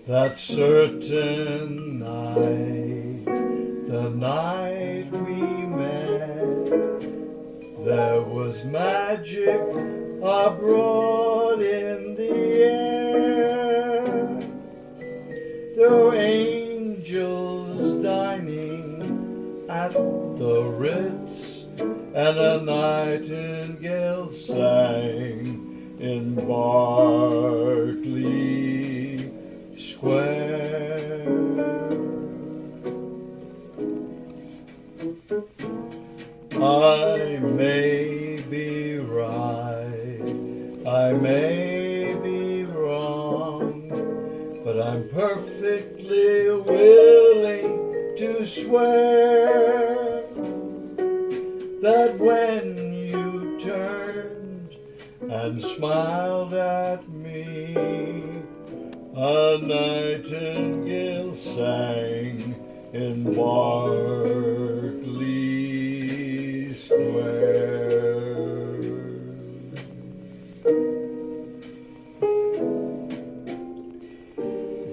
That certain night, the night we met, there was magic abroad in the air. There were angels dining at the Ritz, and a nightingale sang in Barclay Square. I may be right, I may be wrong, but I'm perfectly willing to swear that when you turned and smiled at me, a nightingale sang in Barclay Square.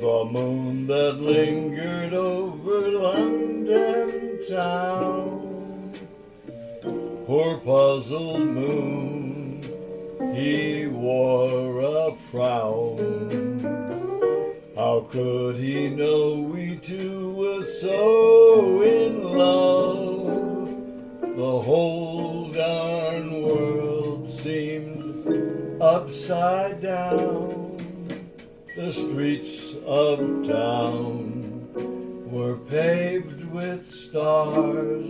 The moon that lingered over London town, poor puzzled moon, he wore a frown. How could he know we two were so in love? The whole darn world seemed upside down. The streets of town were paved with stars.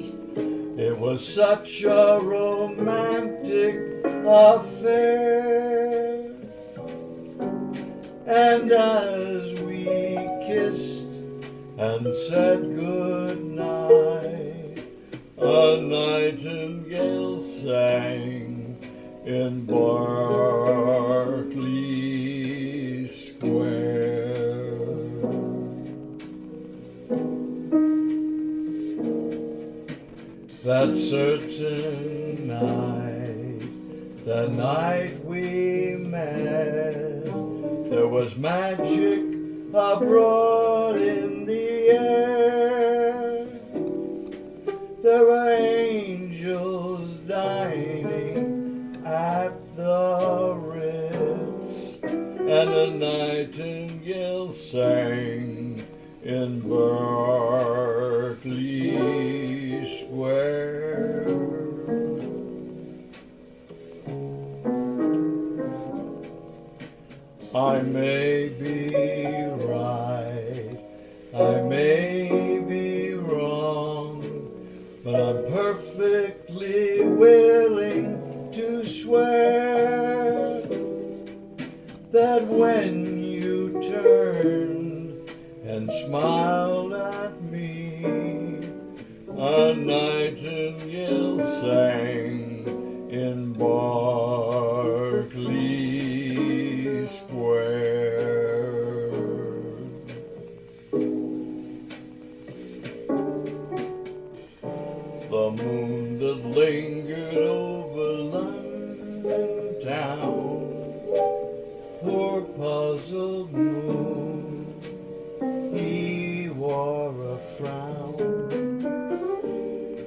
It was such a romantic affair. And as we kissed and said good night, a nightingale sang in Barclay Square. That certain night, the night we met, there was magic abroad in the air. There were angels dining at the Ritz, and a nightingale sang in Barclay Square. I may be right, I may be wrong, but I'm perfectly willing to swear that when you turned and smiled at me, a nightingale sang in Barclay Square. The moon that lingered over London town, poor puzzled moon, he wore a frown.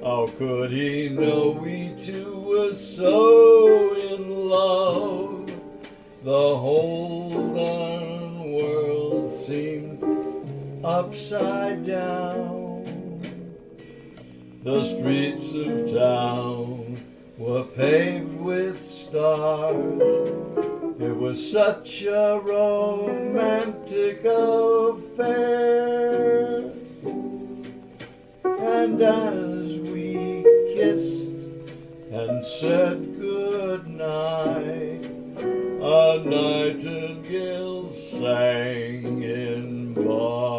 How could he know we two were so in love? The whole darn world seemed upside down. The streets of town were paved with stars. It was such a romantic affair. And as we kissed and said good night, a nightingale sang in Barclay.